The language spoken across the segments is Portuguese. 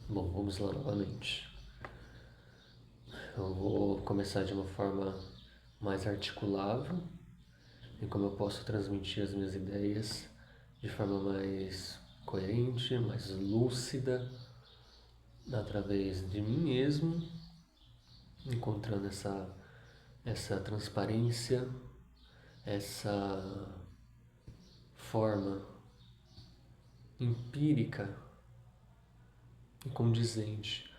Bom, vamos lá novamente. Eu vou começar de uma forma mais articulável em como eu posso transmitir as minhas ideias de forma mais coerente, mais lúcida, através de mim mesmo, encontrando essa transparência, essa forma empírica e condizente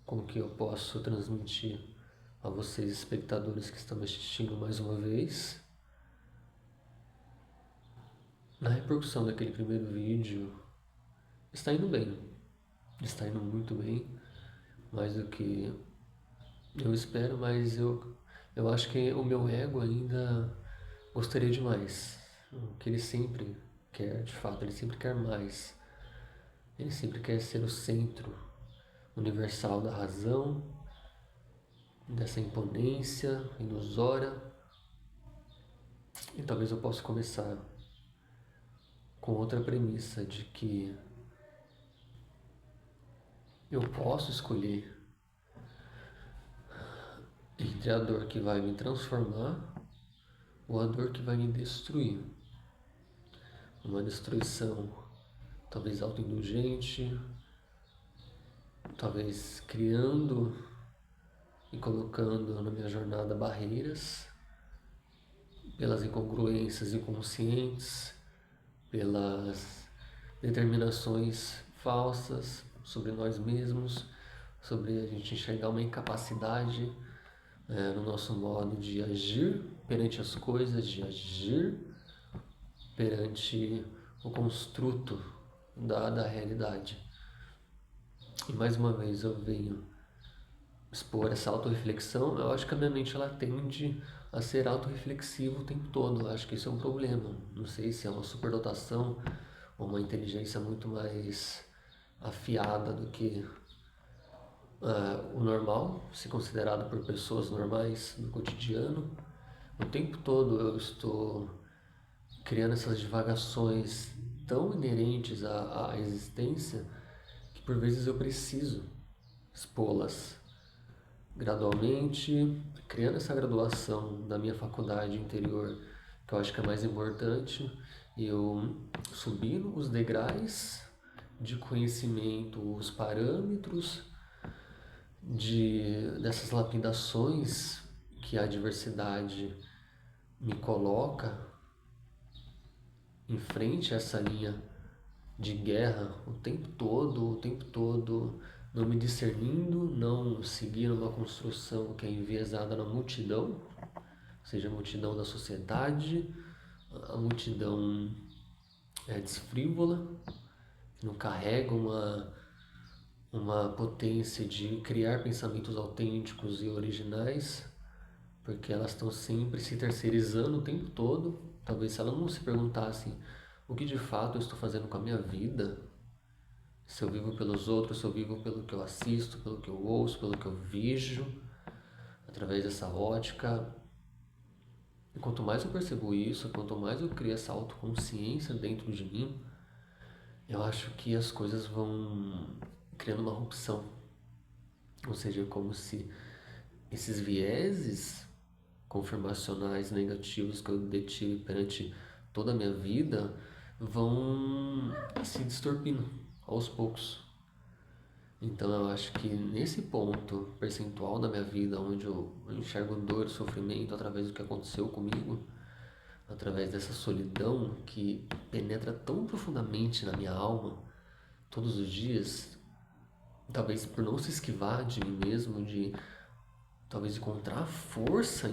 com o que eu posso transmitir a vocês, espectadores que estão me assistindo mais uma vez. Na repercussão daquele primeiro vídeo, está indo bem, está indo muito bem, mais do que eu espero, mas eu acho que o meu ego ainda gostaria de mais. O que ele sempre quer, de fato, ele sempre quer mais. Ele sempre quer ser o centro universal da razão, dessa imponência ilusória. E talvez eu possa começar com outra premissa de que eu posso escolher entre a dor que vai me transformar ou a dor que vai me destruir. Uma destruição talvez autoindulgente, talvez criando e colocando na minha jornada barreiras pelas incongruências inconscientes, pelas determinações falsas sobre nós mesmos, sobre a gente enxergar uma incapacidade no nosso modo de agir perante as coisas, de agir perante o construto da realidade. E mais uma vez eu venho expor essa autorreflexão. Eu acho que a minha mente ela tende a ser autorreflexiva o tempo todo. Eu acho que isso é um problema. Não sei se é uma superdotação ou uma inteligência muito mais afiada do que o normal, se considerado por pessoas normais no cotidiano. O tempo todo eu estou criando essas divagações tão inerentes à existência que por vezes eu preciso expô-las gradualmente, criando essa graduação da minha faculdade interior, que eu acho que é mais importante, e eu subindo os degraus de conhecimento, os parâmetros dessas lapidações que a diversidade me coloca em frente a essa linha de guerra o tempo todo, não me discernindo, não seguindo uma construção que é enviesada na multidão, seja a multidão da sociedade, a multidão desfrívola, que não carrega uma potência de criar pensamentos autênticos e originais, porque elas estão sempre se terceirizando o tempo todo. Talvez se ela não se perguntasse o que de fato eu estou fazendo com a minha vida, se eu vivo pelos outros, se eu vivo pelo que eu assisto, pelo que eu ouço, pelo que eu vejo, através dessa ótica. E quanto mais eu percebo isso, quanto mais eu crio essa autoconsciência dentro de mim, eu acho que as coisas vão criando uma rupção. Ou seja, como se esses vieses confirmacionais negativos que eu detive perante toda a minha vida vão se distorpindo aos poucos. Então eu acho que nesse ponto percentual da minha vida, onde eu enxergo dor e sofrimento através do que aconteceu comigo, através dessa solidão que penetra tão profundamente na minha alma todos os dias, talvez por não se esquivar de mim mesmo, de talvez encontrar a força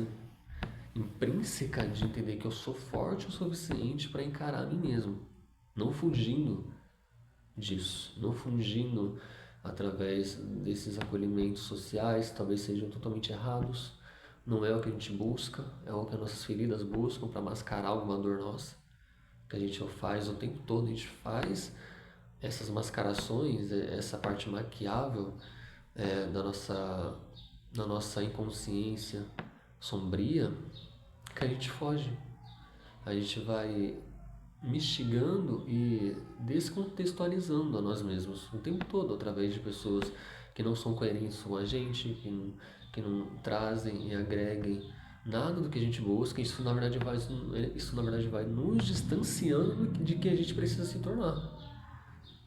intrínseca de entender que eu sou forte o suficiente para encarar a mim mesmo, não fugindo disso, não fugindo através desses acolhimentos sociais, talvez sejam totalmente errados. Não é o que a gente busca, é o que as nossas feridas buscam para mascarar alguma dor nossa, que a gente faz o tempo todo. A gente faz essas mascarações, essa parte maquiável da nossa inconsciência sombria, que a gente foge. A gente vai mistigando e descontextualizando a nós mesmos o tempo todo, através de pessoas que não são coerentes com a gente, que não trazem e agreguem nada do que a gente busca. Isso na verdade vai nos distanciando de que a gente precisa se tornar.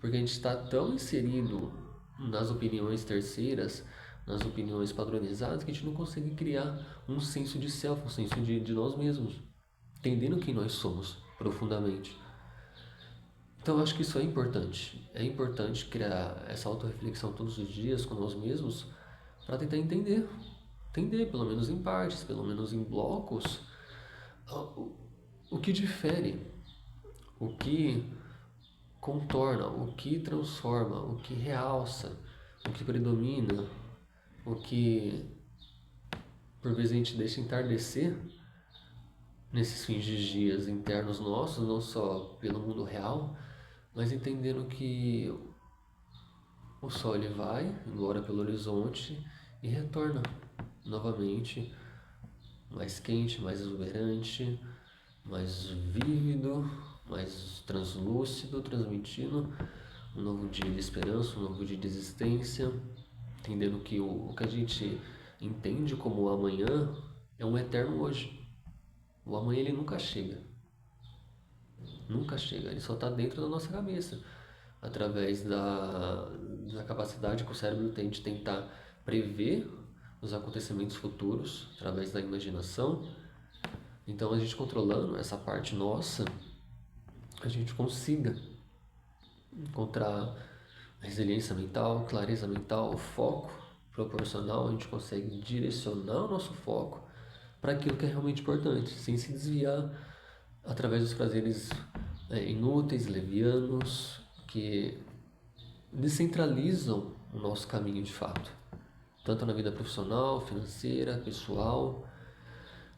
Porque a gente está tão inserido nas opiniões terceiras, nas opiniões padronizadas, que a gente não consegue criar um senso de self, um senso de nós mesmos, entendendo quem nós somos profundamente. Então eu acho que isso é importante. É importante criar essa autorreflexão todos os dias com nós mesmos para tentar entender, pelo menos em partes, pelo menos em blocos, o que difere, o que contorna, o que transforma, o que realça, o que predomina, o que por vezes a gente deixa entardecer nesses fins de dias internos nossos, não só pelo mundo real, mas entendendo que o sol ele vai embora pelo horizonte e retorna novamente, mais quente, mais exuberante, mais vívido, mais translúcido, transmitindo um novo dia de esperança, um novo dia de existência, entendendo que o que a gente entende como o amanhã é um eterno hoje. O amanhã ele nunca chega, ele só está dentro da nossa cabeça, através da capacidade que o cérebro tem de tentar prever os acontecimentos futuros, através da imaginação. Então, a gente controlando essa parte nossa, a gente consiga encontrar resiliência mental, clareza mental, foco proporcional, a gente consegue direcionar o nosso foco para aquilo que é realmente importante, sem se desviar através dos prazeres inúteis, levianos, que descentralizam o nosso caminho de fato, tanto na vida profissional, financeira, pessoal,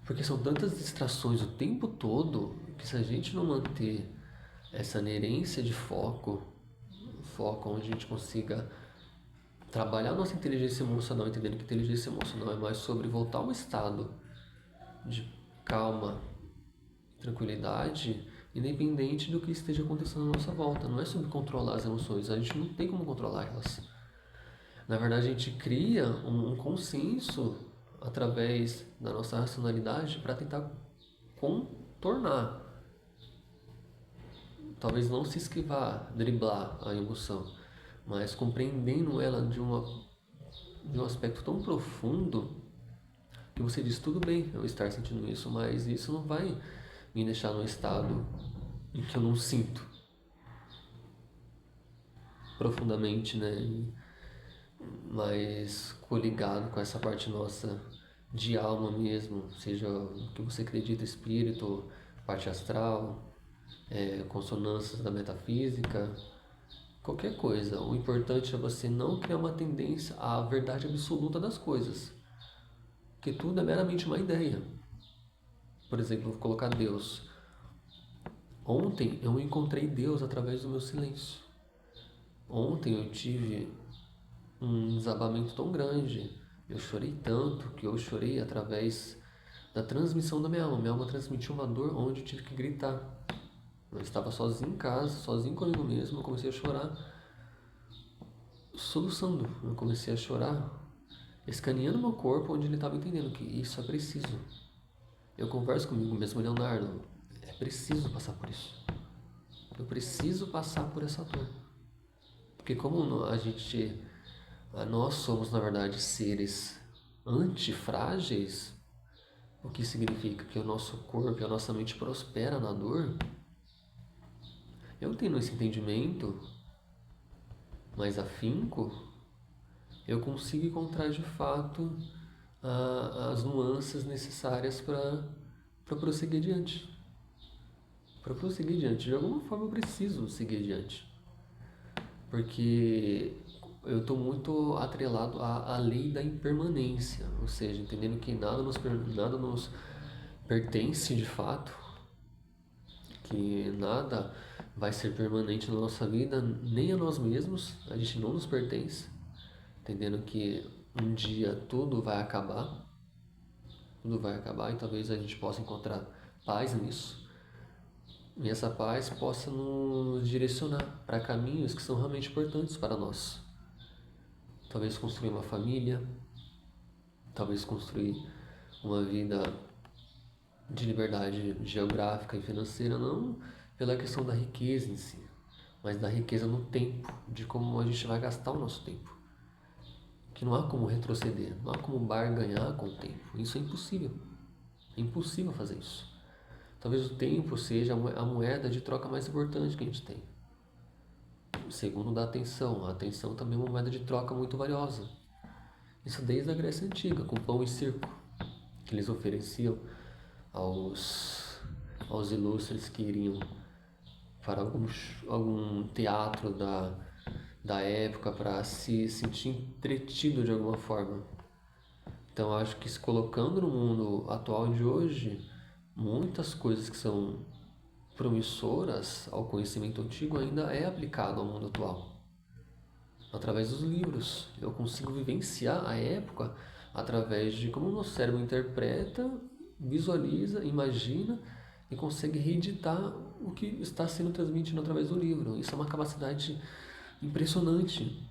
porque são tantas distrações o tempo todo que se a gente não manter essa aderência de foco onde a gente consiga trabalhar nossa inteligência emocional, entendendo que inteligência emocional é mais sobre voltar ao estado de calma, tranquilidade, independente do que esteja acontecendo à nossa volta. Não é sobre controlar as emoções, a gente não tem como controlar elas. Na verdade, a gente cria um consenso através da nossa racionalidade para tentar contornar. Talvez não se esquivar, driblar a emoção, mas compreendendo ela de um aspecto tão profundo que você diz, tudo bem eu estar sentindo isso, mas isso não vai me deixar num estado em que eu não sinto profundamente, né? Mais coligado com essa parte nossa de alma mesmo, seja o que você acredita, espírito, parte astral, consonâncias da metafísica, qualquer coisa. O importante é você não criar uma tendência à verdade absoluta das coisas, porque tudo é meramente uma ideia. Por exemplo, vou colocar Deus. Ontem eu encontrei Deus através do meu silêncio. Ontem eu tive um desabamento tão grande, eu chorei tanto que eu chorei através da transmissão da minha alma. Minha alma transmitiu uma dor onde eu tive que gritar. Eu estava sozinho em casa, sozinho comigo mesmo, eu comecei a chorar, soluçando. Eu comecei a chorar, escaneando meu corpo, onde ele estava entendendo que isso é preciso. Eu converso comigo mesmo, Leonardo, é preciso passar por isso. Eu preciso passar por essa dor. Porque como nós somos, na verdade, seres antifrágeis, o que significa que o nosso corpo e a nossa mente prospera na dor. Eu tendo esse entendimento mais afinco, eu consigo encontrar de fato as nuances necessárias para prosseguir adiante. Para prosseguir adiante, de alguma forma eu preciso seguir adiante, porque eu estou muito atrelado à lei da impermanência, ou seja, entendendo que nada nos pertence de fato, que nada vai ser permanente na nossa vida, nem a nós mesmos, a gente não nos pertence, entendendo que um dia tudo vai acabar e talvez a gente possa encontrar paz nisso, e essa paz possa nos direcionar para caminhos que são realmente importantes para nós. Talvez construir uma família, talvez construir uma vida de liberdade geográfica e financeira, não pela questão da riqueza em si, mas da riqueza no tempo, de como a gente vai gastar o nosso tempo. Que não há como retroceder, não há como barganhar com o tempo. Isso é impossível. É impossível fazer isso. Talvez o tempo seja a moeda de troca mais importante que a gente tem. Segundo da atenção. A atenção também é uma moeda de troca muito valiosa. Isso desde a Grécia Antiga, com pão e circo, que eles ofereciam aos ilustres que iriam para algum teatro da época para se sentir entretido de alguma forma. Então acho que se colocando no mundo atual de hoje, muitas coisas que são promissoras ao conhecimento antigo ainda é aplicado ao mundo atual. Através dos livros, eu consigo vivenciar a época através de como o nosso cérebro interpreta, visualiza, imagina e consegue reeditar o que está sendo transmitido através do livro. Isso é uma capacidade impressionante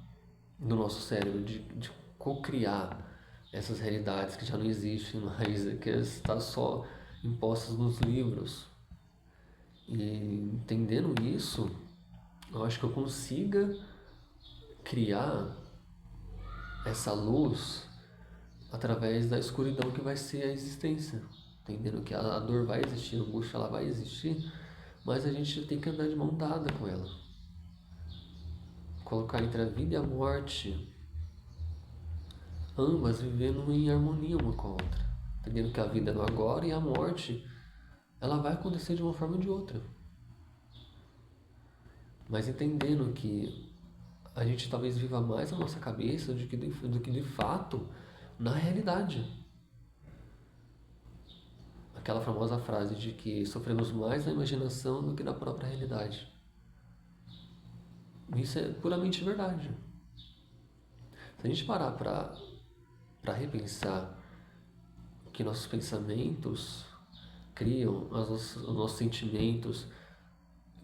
do nosso cérebro de co-criar essas realidades que já não existem mais, que estão só impostas nos livros. E entendendo isso, eu acho que eu consiga criar essa luz através da escuridão que vai ser a existência. Entendendo que a dor vai existir, a angústia ela vai existir, mas a gente tem que andar de mão dada com ela. Colocar entre a vida e a morte, ambas vivendo em harmonia uma com a outra. Entendendo que a vida é no agora e a morte, ela vai acontecer de uma forma ou de outra. Mas entendendo que a gente talvez viva mais na nossa cabeça do que de fato na realidade. Aquela famosa frase de que sofremos mais na imaginação do que na própria realidade. Isso é puramente verdade. Se a gente parar para repensar que nossos pensamentos criam os nossos sentimentos,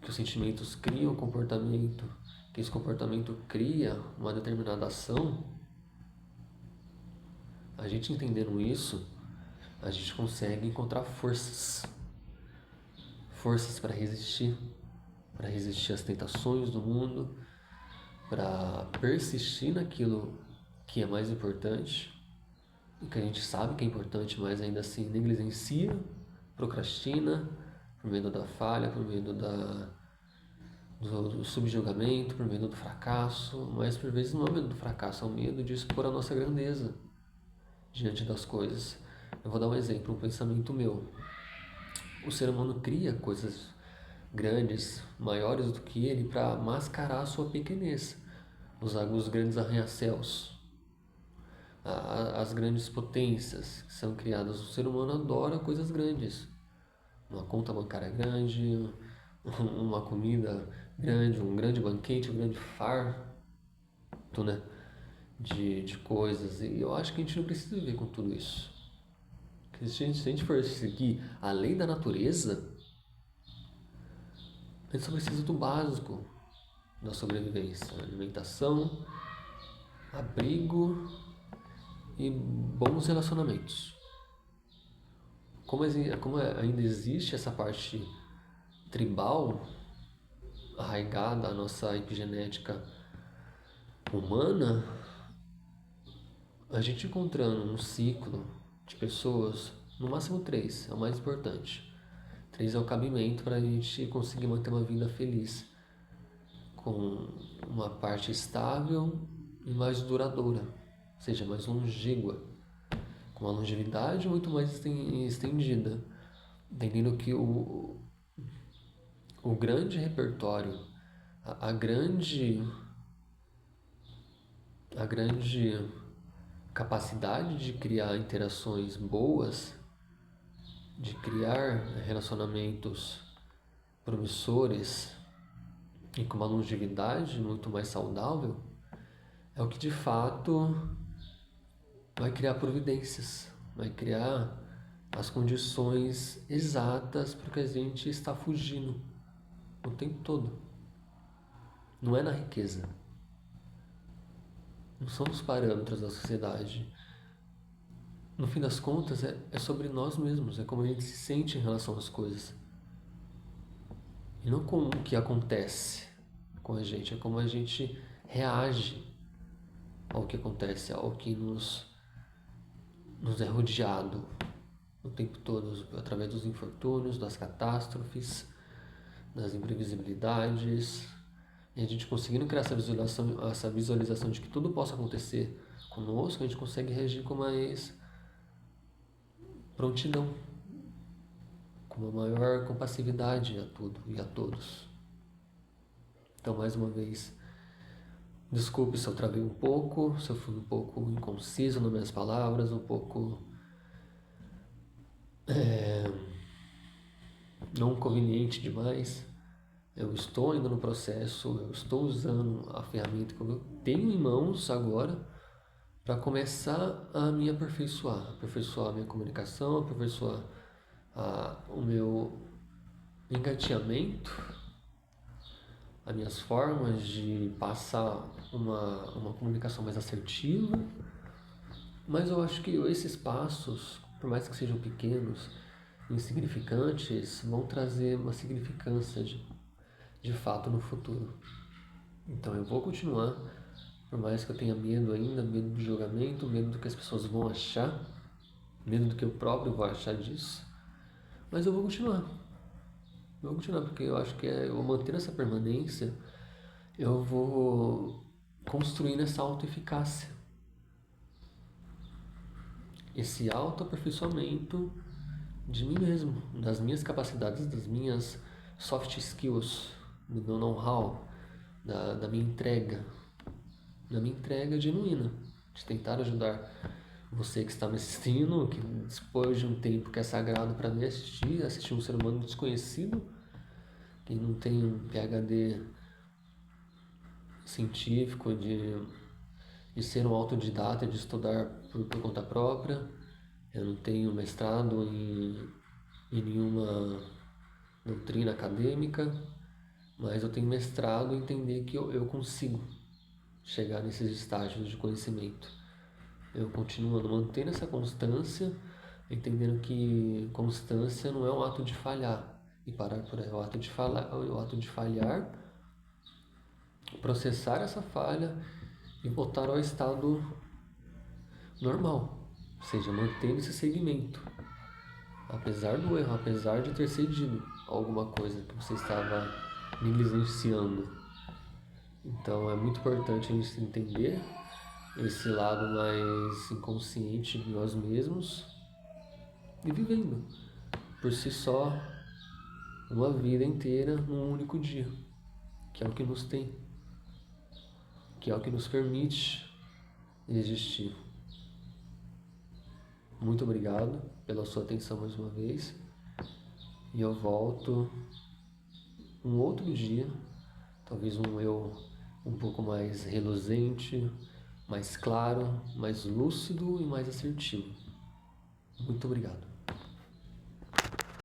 que os sentimentos criam o comportamento, que esse comportamento cria uma determinada ação, a gente entendendo isso, a gente consegue encontrar forças para resistir às tentações do mundo, para persistir naquilo que é mais importante, e que a gente sabe que é importante, mas ainda assim negligencia, procrastina, por medo da falha, por medo do subjugamento, por medo do fracasso, mas por vezes não é o medo do fracasso, é o medo de expor a nossa grandeza diante das coisas. Eu vou dar um exemplo, um pensamento meu. O ser humano cria coisas grandes, maiores do que ele, para mascarar a sua pequenez. Os grandes arranha-céus, as grandes potências que são criadas. O ser humano adora coisas grandes. Uma conta bancária grande, uma comida grande, um grande banquete, um grande farto, né, de coisas. E eu acho que a gente não precisa viver com tudo isso. Porque se a gente for seguir a lei da natureza, a gente só precisa do básico da sobrevivência: alimentação, abrigo e bons relacionamentos. Como ainda existe essa parte tribal arraigada à nossa epigenética humana, a gente encontrando um ciclo de pessoas, no máximo 3, é o mais importante. 3 é o cabimento para a gente conseguir manter uma vida feliz, com uma parte estável e mais duradoura, ou seja, mais longínqua, com uma longevidade muito mais estendida, entendendo que o grande repertório, a grande capacidade de criar interações boas, de criar relacionamentos promissores e com uma longevidade muito mais saudável, é o que de fato vai criar providências, vai criar as condições exatas para o que a gente está fugindo. o tempo todo. Não é na riqueza. Não são os parâmetros da sociedade. No fim das contas, é sobre nós mesmos, é como a gente se sente em relação às coisas. E não com o que acontece com a gente, é como a gente reage ao que acontece, ao que nos é rodeado o tempo todo, através dos infortúnios, das catástrofes, das imprevisibilidades. E a gente conseguindo criar essa visualização de que tudo possa acontecer conosco, a gente consegue reagir com mais prontidão, com uma maior compassividade a tudo e a todos. Então, mais uma vez, desculpe se eu travei um pouco, se eu fui um pouco inconciso nas minhas palavras, um pouco não conveniente demais. Eu estou ainda no processo, eu estou usando a ferramenta que eu tenho em mãos agora para começar a me aperfeiçoar a minha comunicação, aperfeiçoar o meu engateamento, as minhas formas de passar uma comunicação mais assertiva. Mas eu acho que esses passos, por mais que sejam pequenos, insignificantes, vão trazer uma significância de fato no futuro. Então eu vou continuar, por mais que eu tenha medo ainda, medo do julgamento, medo do que as pessoas vão achar, medo do que eu próprio vou achar disso, mas eu vou continuar. Porque eu acho que eu manter essa permanência, eu vou construindo essa autoeficácia, esse autoaperfeiçoamento de mim mesmo, das minhas capacidades, das minhas soft skills, do meu know-how, da minha entrega genuína, de tentar ajudar você que está me assistindo, que dispôs de um tempo que é sagrado para me assistir um ser humano desconhecido, que não tem um PhD científico, de ser um autodidata, de estudar por conta própria. Eu não tenho mestrado em nenhuma doutrina acadêmica, mas eu tenho mestrado em entender que eu consigo chegar nesses estágios de conhecimento. Eu continuando mantendo essa constância, entendendo que constância não é um ato de falhar e parar por aí, é o ato de falhar, processar essa falha e voltar ao estado normal, ou seja, mantendo esse segmento, apesar do erro, apesar de ter cedido alguma coisa que você estava negligenciando. Então é muito importante a gente entender esse lado mais inconsciente de nós mesmos e vivendo por si só uma vida inteira num único dia, que é o que nos tem, que é o que nos permite existir. Muito obrigado pela sua atenção mais uma vez, e eu volto um outro dia, talvez um eu um pouco mais reluzente, mais claro, mais lúcido e mais assertivo. Muito obrigado.